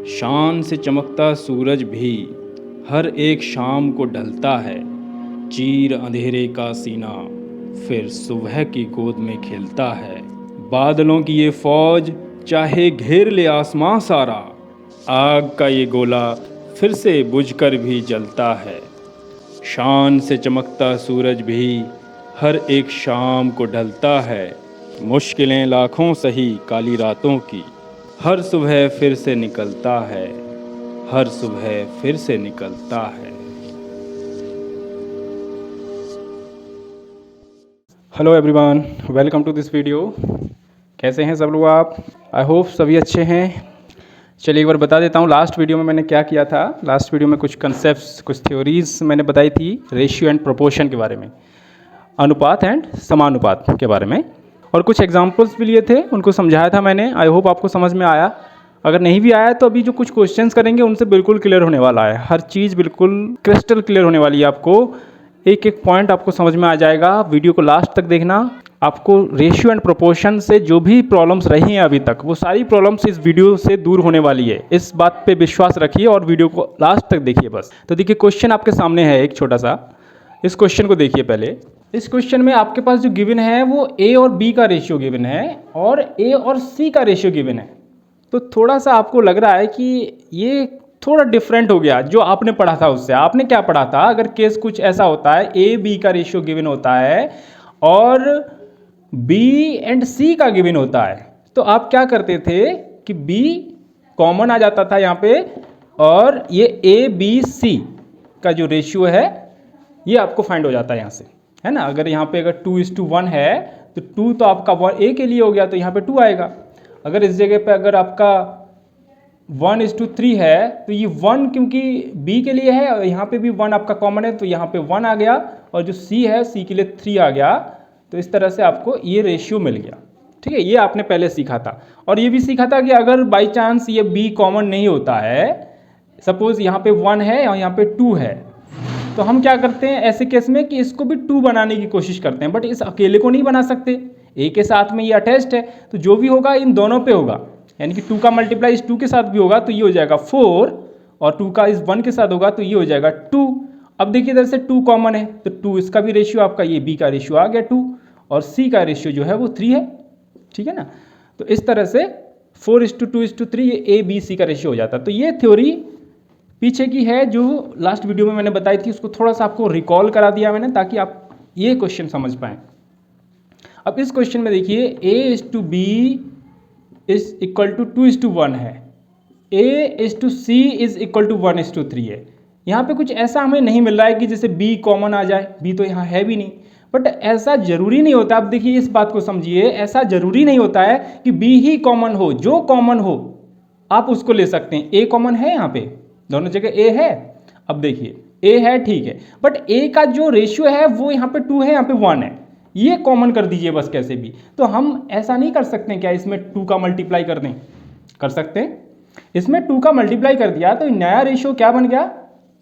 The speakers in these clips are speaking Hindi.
शान से चमकता सूरज भी हर एक शाम को ढलता है। चीर अंधेरे का सीना फिर सुबह की गोद में खेलता है। बादलों की ये फौज चाहे घेर ले आसमां सारा, आग का ये गोला फिर से बुझकर भी जलता है। शान से चमकता सूरज भी हर एक शाम को ढलता है। मुश्किलें लाखों सही काली रातों की, हर सुबह फिर से निकलता है, हर सुबह फिर से निकलता है। Hello everyone, welcome to this video. कैसे हैं सब लोग आप? आई होप सभी अच्छे हैं। चलिए एक बार बता देता हूँ लास्ट वीडियो में मैंने क्या किया था। लास्ट वीडियो में कुछ कंसेप्ट्स, कुछ थ्योरीज मैंने बताई थी रेशियो एंड प्रोपोर्शन के बारे में, अनुपात एंड समानुपात के बारे में, और कुछ एग्जांपल्स भी लिए थे, उनको समझाया था मैंने। आई होप आपको समझ में आया। अगर नहीं भी आया तो अभी जो कुछ क्वेश्चंस करेंगे उनसे बिल्कुल क्लियर होने वाला है। हर चीज़ बिल्कुल क्रिस्टल क्लियर होने वाली है। आपको एक एक पॉइंट आपको समझ में आ जाएगा। वीडियो को लास्ट तक देखना। आपको रेशियो एंड प्रोपोर्शन से जो भी प्रॉब्लम्स रही हैं अभी तक, वो सारी प्रॉब्लम्स इस वीडियो से दूर होने वाली है। इस बात पे विश्वास रखिए और वीडियो को लास्ट तक देखिए बस। तो देखिए क्वेश्चन आपके सामने है एक छोटा सा। इस क्वेश्चन को देखिए पहले। इस क्वेश्चन में आपके पास जो गिवन है वो ए और बी का रेशियो गिवन है और ए और सी का रेशियो गिवन है। तो थोड़ा सा आपको लग रहा है कि ये थोड़ा डिफरेंट हो गया जो आपने पढ़ा था उससे। आपने क्या पढ़ा था? अगर केस कुछ ऐसा होता है, ए बी का रेशियो गिवन होता है और बी एंड सी का गिवन होता है, तो आप क्या करते थे कि बी कॉमन आ जाता था यहाँ पे, और ये ए बी सी का जो रेशियो है ये आपको फाइंड हो जाता है यहाँ से, है ना। अगर यहाँ पे अगर 2:1 है तो 2 तो आपका 1 ए के लिए हो गया, तो यहाँ पे 2 आएगा। अगर इस जगह पे अगर आपका 1:3 है तो ये 1 क्योंकि बी के लिए है और यहाँ पे भी 1 आपका कॉमन है, तो यहाँ पे 1 आ गया, और जो सी है सी के लिए 3 आ गया। तो इस तरह से आपको ये रेशियो मिल गया। ठीक है, ये आपने पहले सीखा था। और ये भी सीखा था कि अगर बाई चांस ये बी कॉमन नहीं होता है, सपोज यहाँ पे 1 है और यहाँ पे 2 है, तो हम क्या करते हैं ऐसे केस में कि इसको भी 2 बनाने की कोशिश करते हैं, बट इस अकेले को नहीं बना सकते। ए के साथ में ये अटैच्ड है, तो जो भी होगा इन दोनों पे होगा, यानी कि 2 का मल्टीप्लाई इस 2 के साथ भी होगा तो ये हो जाएगा 4, और 2 का इस 1 के साथ होगा तो ये हो जाएगा 2। अब देखिए इधर से 2 कॉमन है तो 2 इसका भी रेशियो आपका, ये बी का रेशियो आ गया 2, और सी का रेशियो जो है वो 3 है। ठीक है ना। तो इस तरह से 4:2:3 ये ए बी सी का रेशियो हो जाता है। तो ये थ्योरी पीछे की है जो लास्ट वीडियो में मैंने बताई थी, उसको थोड़ा सा आपको रिकॉल करा दिया मैंने ताकि आप ये क्वेश्चन समझ पाएँ। अब इस क्वेश्चन में देखिए A:B इज इक्वल टू 2:1 है, A:C इज इक्वल टू 1:3 है। यहाँ पे कुछ ऐसा हमें नहीं मिल रहा है कि जैसे B कॉमन आ जाए, B तो यहाँ है भी नहीं, बट ऐसा जरूरी नहीं होता। आप देखिए इस बात को समझिए, ऐसा जरूरी नहीं होता है कि B ही कॉमन हो। जो कॉमन हो आप उसको ले सकते हैं। A कॉमन है, यहाँ पे दोनों जगह A है। अब देखिए A है, ठीक है, बट A का जो रेशियो है वो यहाँ पे 2 है, यहाँ पे 1 है, ये कॉमन कर दीजिए बस कैसे भी। तो हम ऐसा नहीं कर सकते क्या इसमें 2 का मल्टीप्लाई कर दें? कर सकते हैं। इसमें 2 का मल्टीप्लाई कर दिया तो नया रेशियो क्या बन गया?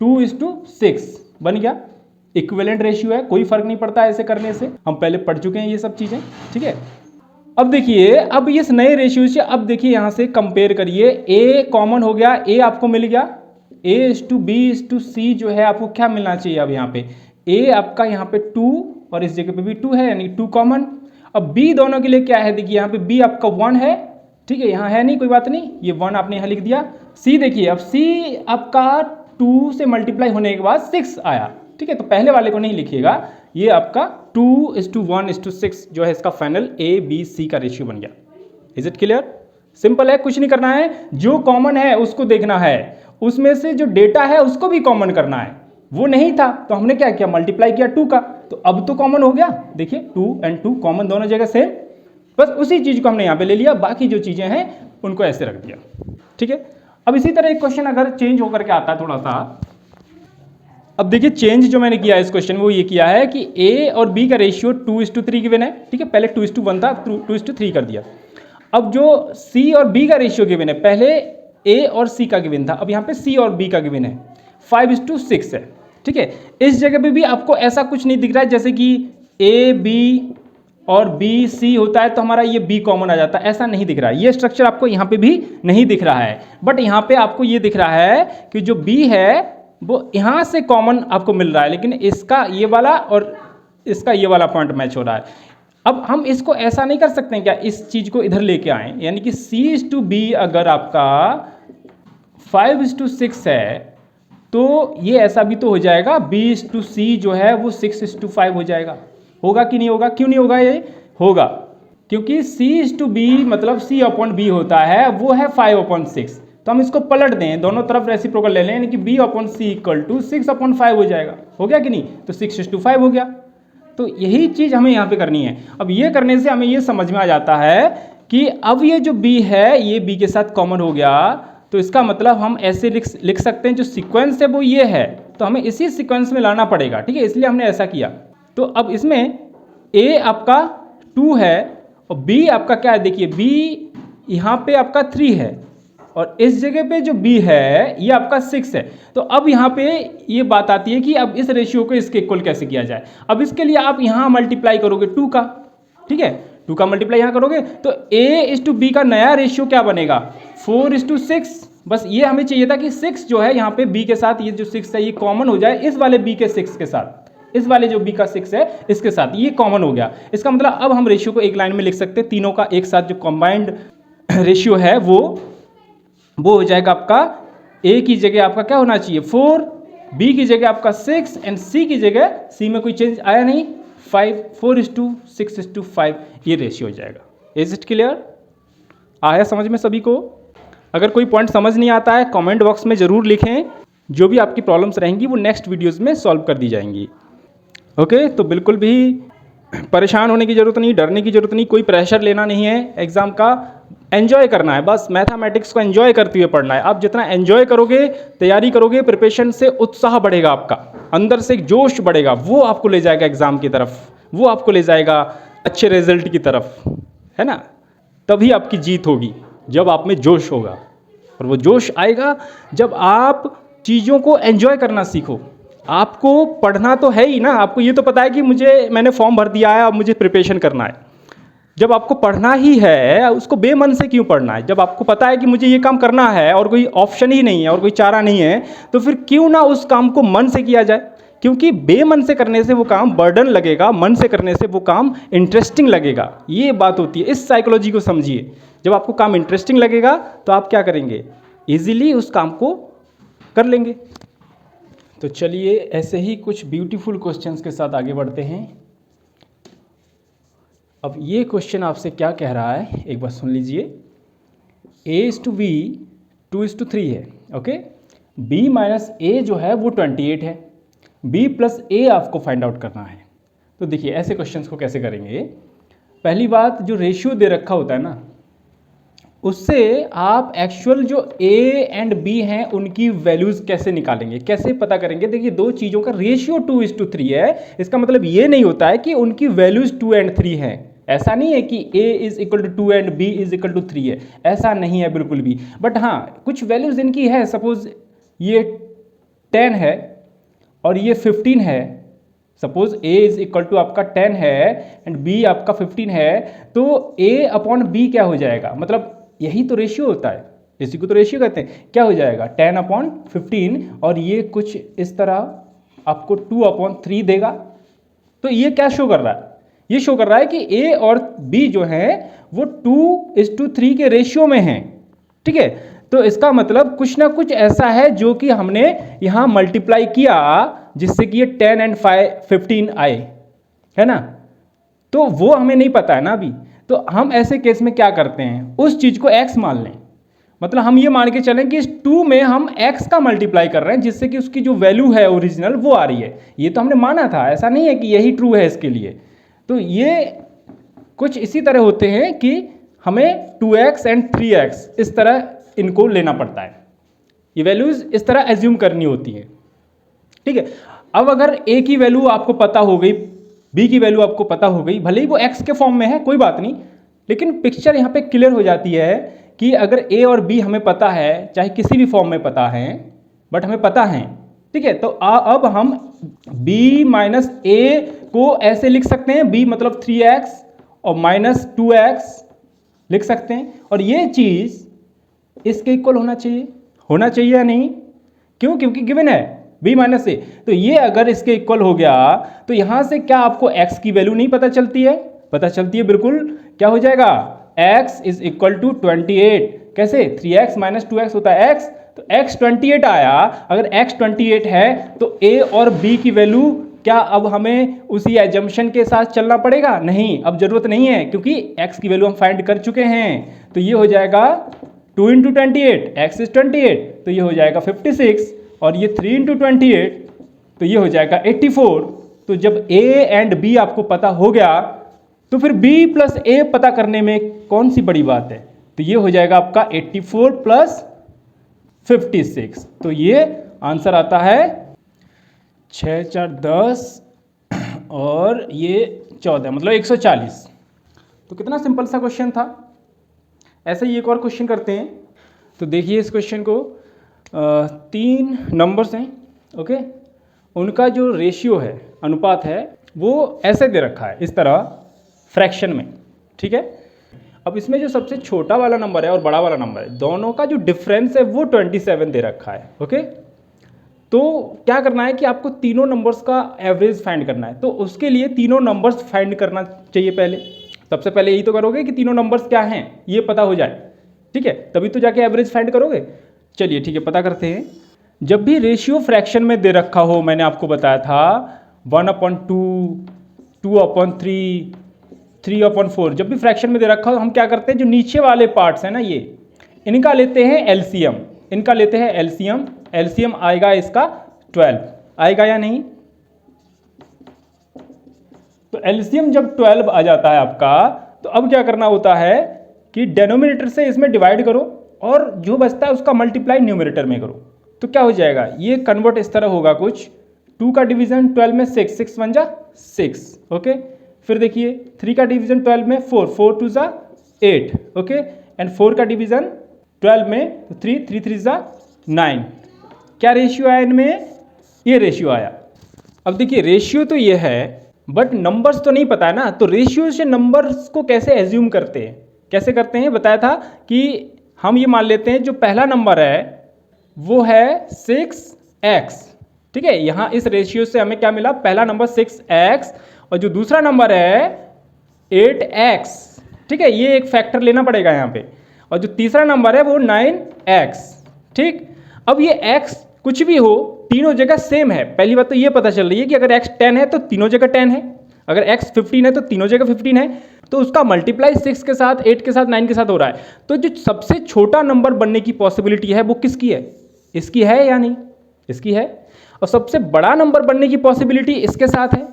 2:6 बन गया। इक्विवेलेंट रेशियो है, कोई फर्क नहीं पड़ता ऐसे करने से, हम पहले पढ़ चुके हैं ये सब चीजें। ठीक है, अब देखिए, अब इस नए रेशियो से अब देखिए यहां से कंपेयर करिए। ए कॉमन हो गया, ए आपको मिल गया, A:B:C जो है आपको क्या मिलना चाहिए? अब यहाँ पे A आपका यहाँ पे 2 और इस जगह पे भी 2 है, यानी 2 कॉमन। अब B दोनों के लिए क्या है? देखिए यहाँ पे B आपका 1 है, ठीक है, यहाँ है नहीं, कोई बात नहीं, ये 1 आपने यहाँ लिख दिया। C देखिए, अब C आपका 2 से मल्टीप्लाई होने के बाद 6 आया। ठीक है, तो पहले वाले को नहीं लिखिएगा, ये आपका 2:1:6 जो है इसका फाइनल A-B-C का रेशियो बन गया। Is it clear? सिंपल है, कुछ नहीं करना है, जो कॉमन है उसको देखना है, उसमें से जो डेटा है उसको भी कॉमन करना है। वो नहीं था तो हमने क्या किया? मल्टीप्लाई किया 2 का, तो अब तो कॉमन हो गया। देखिए 2 और 2 कॉमन, दोनों जगह सेम, बस उसी चीज को हमने यहाँ पे ले लिया, बाकी जो चीजें हैं उनको ऐसे रख दिया। ठीक है, अब इसी तरह एक क्वेश्चन अगर चेंज होकर के आता है थोड़ा सा। अब देखिए चेंज जो मैंने किया इस क्वेश्चन में वो ये किया है कि A और B का रेशियो 2:3 गिवन है। ठीक है, पहले 2:1 था, 2:3 कर दिया। अब जो C और B का रेशियो गिवन है, पहले A और C का गिवन था, अब यहाँ पे C और B का गिवन है 5:6 है। ठीक है, इस जगह पे भी आपको ऐसा कुछ नहीं दिख रहा है जैसे कि A B और बी सी होता है तो हमारा ये बी कॉमन आ जाता है, ऐसा नहीं दिख रहा है। ये स्ट्रक्चर आपको यहाँ पे भी नहीं दिख रहा है, बट यहाँ पे आपको ये दिख रहा है कि जो बी है वो यहाँ से कॉमन आपको मिल रहा है, लेकिन इसका ये वाला और इसका ये वाला पॉइंट मैच हो रहा है। अब हम इसको ऐसा नहीं कर सकते हैं क्या, इस चीज को इधर लेके आए, यानी कि C/B अगर आपका 5:6 है तो ये ऐसा भी तो हो जाएगा B/C जो है वो 6:5 हो जाएगा। होगा कि नहीं होगा? क्यों नहीं होगा? ये होगा क्योंकि C/B मतलब C/B होता है वो है 5/6। तो हम इसको पलट दें, दोनों तरफ रेसिप्रोकल ले लें, यानी कि B/C = 6/5 हो जाएगा। हो गया कि नहीं? तो 6:5 हो गया। तो यही चीज हमें यहाँ पे करनी है। अब ये करने से हमें ये समझ में आ जाता है कि अब ये जो B है ये B के साथ कॉमन हो गया, तो इसका मतलब हम ऐसे लिख सकते हैं, जो सीक्वेंस है वो ये है, तो हमें इसी सीक्वेंस में लाना पड़ेगा, ठीक है, इसलिए हमने ऐसा किया। तो अब इसमें A आपका 2 है और B आपका क्या है, देखिए B यहाँ पे आपका 3 है और इस जगह पे जो B है ये आपका 6 है। तो अब यहाँ पे ये बात आती है कि अब इस रेशियो को इसके इक्वल कैसे किया जाए। अब इसके लिए आप यहाँ मल्टीप्लाई करोगे 2 का, ठीक है, 2 का मल्टीप्लाई यहाँ करोगे तो A/B का नया रेशियो क्या बनेगा, 4:6। बस ये हमें चाहिए था कि 6 जो है यहाँ पे B के साथ, ये जो 6 है ये कॉमन हो जाए इस वाले B के 6 के साथ, इस वाले जो B का 6 है इसके साथ ये कॉमन हो गया। इसका मतलब अब हम रेशियो को एक लाइन में लिख सकते हैं, तीनों का एक साथ जो कंबाइंड रेशियो है वो हो जाएगा आपका A की जगह आपका क्या होना चाहिए 4, B की जगह आपका 6 एंड C की जगह, C में कोई चेंज आया नहीं, 5, 4:6:5 ये रेशियो हो जाएगा। Is it clear? आया समझ में सभी को? अगर कोई पॉइंट समझ नहीं आता है कमेंट बॉक्स में ज़रूर लिखें, जो भी आपकी प्रॉब्लम्स रहेंगी वो नेक्स्ट वीडियोस में सॉल्व कर दी जाएंगी। ओके, तो बिल्कुल भी परेशान होने की ज़रूरत नहीं, डरने की ज़रूरत नहीं, कोई प्रेशर लेना नहीं है एग्ज़ाम का, एन्जॉय करना है, बस मैथमेटिक्स को एन्जॉय करते हुए पढ़ना है। आप जितना एन्जॉय करोगे, तैयारी करोगे, प्रिपरेशन से उत्साह बढ़ेगा, आपका अंदर से एक जोश बढ़ेगा, वो आपको ले जाएगा एग्ज़ाम की तरफ, वो आपको ले जाएगा अच्छे रिजल्ट की तरफ, है ना। तभी आपकी जीत होगी जब आप में जोश होगा, और वो जोश आएगा जब आप चीज़ों को एन्जॉय करना सीखो। आपको पढ़ना तो है ही ना, आपको ये तो पता है कि मैंने फॉर्म भर दिया है, अब मुझे प्रिपरेशन करना है। जब आपको पढ़ना ही है, उसको बेमन से क्यों पढ़ना है? जब आपको पता है कि मुझे ये काम करना है और कोई ऑप्शन ही नहीं है और कोई चारा नहीं है, तो फिर क्यों ना उस काम को मन से किया जाए? क्योंकि बेमन से करने से वो काम बर्डन लगेगा, मन से करने से वो काम इंटरेस्टिंग लगेगा। ये बात होती है, इस साइकोलॉजी को समझिए। जब आपको काम इंटरेस्टिंग लगेगा तो आप क्या करेंगे, इजीली उस काम को कर लेंगे। तो चलिए ऐसे ही कुछ ब्यूटीफुल क्वेश्चंस के साथ आगे बढ़ते हैं। अब ये क्वेश्चन आपसे क्या कह रहा है, एक बार सुन लीजिए। A/B 2:3 है, ओके। B-A जो है वो 28 है, B+A आपको फाइंड आउट करना है। तो देखिए ऐसे क्वेश्चंस को कैसे करेंगे। पहली बात, जो रेशियो दे रखा होता है ना, उससे आप एक्चुअल जो A एंड B हैं उनकी वैल्यूज़ कैसे निकालेंगे, कैसे पता करेंगे। देखिए दो चीज़ों का रेशियो 2:3 है, इसका मतलब ये नहीं होता है कि उनकी वैल्यूज़ 2 और 3 हैं। ऐसा नहीं है कि A = 2 एंड B = 3 है, ऐसा नहीं है बिल्कुल भी। बट हाँ, कुछ वैल्यूज़ इनकी है, सपोज ये 10 है और ये 15 है। सपोज A = आपका 10 है एंड B आपका 15 है, तो A/B क्या हो जाएगा, मतलब यही तो रेशियो होता है, इसी को तो रेशियो कहते हैं। क्या हो जाएगा 10/15, और ये कुछ इस तरह आपको 2/3 देगा। तो ये क्या शो कर रहा है, ये शो कर रहा है कि A और B जो है वो 2:3 के रेशियो में हैं, ठीक है। तो इसका मतलब कुछ ना कुछ ऐसा है जो कि हमने यहाँ मल्टीप्लाई किया जिससे कि ये 10 और 15 आए, है ना। तो वो हमें नहीं पता है ना अभी। तो हम ऐसे केस में क्या करते हैं, उस चीज़ को x मान लें, मतलब हम ये मान के चलें कि इस 2 में हम x का मल्टीप्लाई कर रहे हैं जिससे कि उसकी जो वैल्यू है ओरिजिनल वो आ रही है। ये तो हमने माना था, ऐसा नहीं है कि यही ट्रू है इसके लिए। तो ये कुछ इसी तरह होते हैं कि हमें 2x एंड 3x इस तरह इनको लेना पड़ता है, ये वैल्यूज़ इस तरह एज्यूम करनी होती है, ठीक है। अब अगर A की वैल्यू आपको पता हो गई, B की वैल्यू आपको पता हो गई, भले ही वो x के फॉर्म में है कोई बात नहीं, लेकिन पिक्चर यहाँ पे क्लियर हो जाती है कि अगर A और B हमें पता है, चाहे किसी भी फॉर्म में पता है, बट हमें पता है, ठीक है। तो अब हम B - A को ऐसे लिख सकते हैं, B मतलब 3x और -2x लिख सकते हैं, और ये चीज़ इसके इक्वल होना चाहिए या नहीं? क्यों? क्योंकि गिवन है b माइनस ए, तो ये अगर इसके इक्वल हो गया तो यहाँ से क्या आपको x की वैल्यू नहीं पता चलती है? पता चलती है बिल्कुल। क्या हो जाएगा? x is equal to 28। कैसे? 3x माइनस 2x होता है x, तो x 28 आया। अगर x 28 है तो a और b की वैल्यू क्या अब हमें उसी एजम्पशन के साथ चलना पड़ेगा? नहीं, अब जरूरत नहीं है, क्योंकि x की वैल्यू हम फाइंड कर चुके हैं। तो ये हो जाएगा 2 × 28, x इज 28, तो ये हो जाएगा 56, और ये 3 × 28, तो ये हो जाएगा 84। तो जब a एंड b आपको पता हो गया तो फिर b प्लस a पता करने में कौन सी बड़ी बात है? तो ये हो जाएगा आपका 84 प्लस 56, तो ये आंसर आता है 6 4 10 और ये 14, मतलब 140। तो कितना सिंपल सा क्वेश्चन था। ऐसे ही एक और क्वेश्चन करते हैं। तो देखिए इस क्वेश्चन को 3 नंबर्स हैं, ओके, उनका जो रेशियो है, अनुपात है, वो ऐसे दे रखा है इस तरह फ्रैक्शन में, ठीक है। अब इसमें जो सबसे छोटा वाला नंबर है और बड़ा वाला नंबर है, दोनों का जो डिफरेंस है वो 27 दे रखा है, ओके। तो क्या करना है कि आपको तीनों नंबर्स का एवरेज फाइंड करना है। तो उसके लिए तीनों नंबर्स फाइंड करना चाहिए पहले। सबसे पहले यही तो करोगे कि तीनों नंबर्स क्या हैं ये पता हो जाए, ठीक है, तभी तो जाके एवरेज फाइंड करोगे। चलिए ठीक है, पता करते हैं। जब भी रेशियो फ्रैक्शन में दे रखा हो, मैंने आपको बताया था 1/2, 2/3, 3/4, जब भी फ्रैक्शन में दे रखा हो हम क्या करते हैं, जो नीचे वाले पार्ट्स हैं ना, ये इनका लेते हैं एलसीएम, इनका लेते हैं एलसीएम। एलसीएम आएगा इसका 12, आएगा या नहीं? तो एलसीएम जब 12 आ जाता है आपका, तो अब क्या करना होता है कि डिनोमिनेटर से इसमें डिवाइड करो और जो बचता है उसका मल्टीप्लाई न्यूमरेटर में करो। तो क्या हो जाएगा, ये कन्वर्ट इस तरह होगा कुछ। 2 का डिवीजन 12 में 6, 6 1 जा 6, ओके। फिर देखिए 3 का डिवीजन 12 में 4, 4 2 जा 8, ओके। एंड 4 का डिवीजन 12 में 3, 3 3 जा 9। क्या रेशियो आया इनमें? ये रेशियो आया। अब देखिए रेशियो तो ये है, बट नंबर्स तो नहीं पता है ना। तो रेशियो से नंबर्स को कैसे एज्यूम करते हैं, कैसे करते हैं बताया था कि हम ये मान लेते हैं जो पहला नंबर है वो है 6x, ठीक है। यहाँ इस रेशियो से हमें क्या मिला, पहला नंबर 6x और जो दूसरा नंबर है 8x, ठीक है, ये एक फैक्टर लेना पड़ेगा यहाँ पे, और जो तीसरा नंबर है वो 9x, ठीक। अब ये x कुछ भी हो, तीनों जगह सेम है। पहली बात तो ये पता चल रही है कि अगर x 10 है तो तीनों जगह 10 है, अगर x 15 है तो तीनों जगह 15 है, तो उसका मल्टीप्लाई 6 के साथ, 8 के साथ, 9 के साथ हो रहा है। तो जो सबसे छोटा नंबर बनने की पॉसिबिलिटी है वो किसकी है? इसकी है या नहीं? इसकी है। और सबसे बड़ा नंबर बनने की पॉसिबिलिटी इसके साथ है,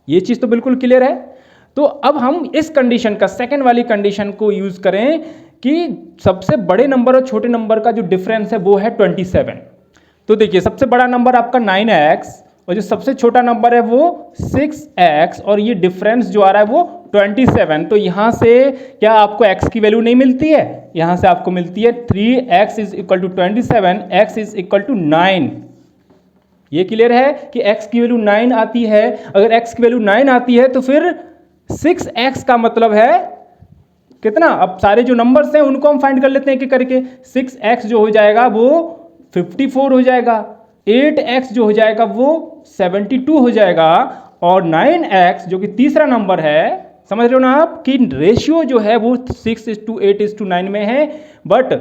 ये चीज़ तो बिल्कुल क्लियर है। तो अब हम इस कंडीशन का, सेकेंड वाली कंडीशन को यूज करें कि सबसे बड़े नंबर और छोटे नंबर का जो डिफरेंस है वो है 27। तो देखिए सबसे बड़ा नंबर आपका 9x और जो सबसे छोटा नंबर है वो 6x, और ये डिफरेंस जो आ रहा है वो 27। तो यहाँ से क्या आपको x की वैल्यू नहीं मिलती है? यहाँ से आपको मिलती है 3x is equal to 27, x is equal to 9। ये क्लियर है कि x की वैल्यू 9 आती है। अगर x की वैल्यू 9 आती है तो फिर 6x का मतलब है कितना? अब सारे जो नंबर्स हैं उनको हम फाइंड कर लेते हैं कि करके। 6x जो हो जाएगा वो 54 हो जाएगा, 8x जो हो जाएगा वो 72 हो जाएगा, और 9x जो कि तीसरा नंबर है, समझ रहे हो ना आप कि रेशियो जो है वो 6:8:9 में है, बट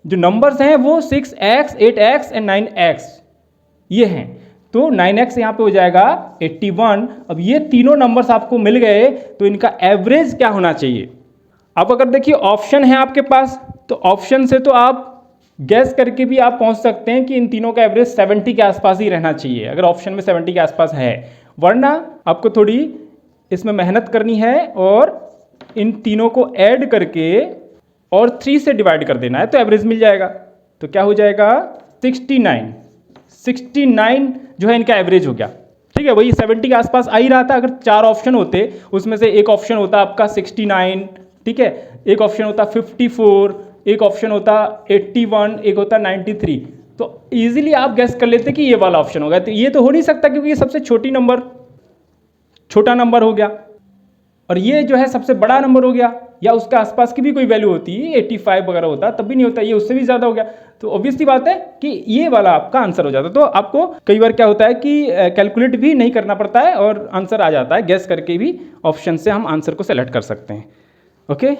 जो नंबर्स हैं वो 6x, 8x एंड 9x ये हैं। तो 9x यहाँ पे हो जाएगा 81। अब ये तीनों नंबर्स आपको मिल गए, तो इनका एवरेज क्या होना चाहिए? अब अगर देखिए ऑप्शन है आपके पास, तो ऑप्शन से तो आप गैस करके भी आप पहुंच सकते हैं कि इन तीनों का एवरेज 70 के आसपास ही रहना चाहिए, अगर ऑप्शन में 70 के आसपास है। वरना आपको थोड़ी इसमें मेहनत करनी है और इन तीनों को ऐड करके और 3 से डिवाइड कर देना है, तो एवरेज मिल जाएगा। तो क्या हो जाएगा 69 जो है इनका एवरेज हो गया, ठीक है। वही 70 के आसपास आ ही रहा था। अगर 4 ऑप्शन होते, उसमें से एक ऑप्शन होता आपका 69, ठीक है, एक ऑप्शन होता 54, एक ऑप्शन होता 81, एक होता 93, तो इजीली आप गैस कर लेते कि ये वाला ऑप्शन होगा। तो ये तो हो नहीं सकता क्योंकि ये सबसे छोटा नंबर हो गया। और ये जो है सबसे बड़ा नंबर हो गया, या उसके आसपास की भी कोई वैल्यू होती है 85 वगैरह होता तब भी नहीं होता, ये उससे भी ज़्यादा हो गया, तो ऑब्वियसली बात है कि ये वाला आपका आंसर हो जाता। तो आपको कई बार क्या होता है कि कैलकुलेट भी नहीं करना पड़ता है और आंसर आ जाता है, गैस करके भी ऑप्शन से हम आंसर को सेलेक्ट कर सकते हैं। ओके।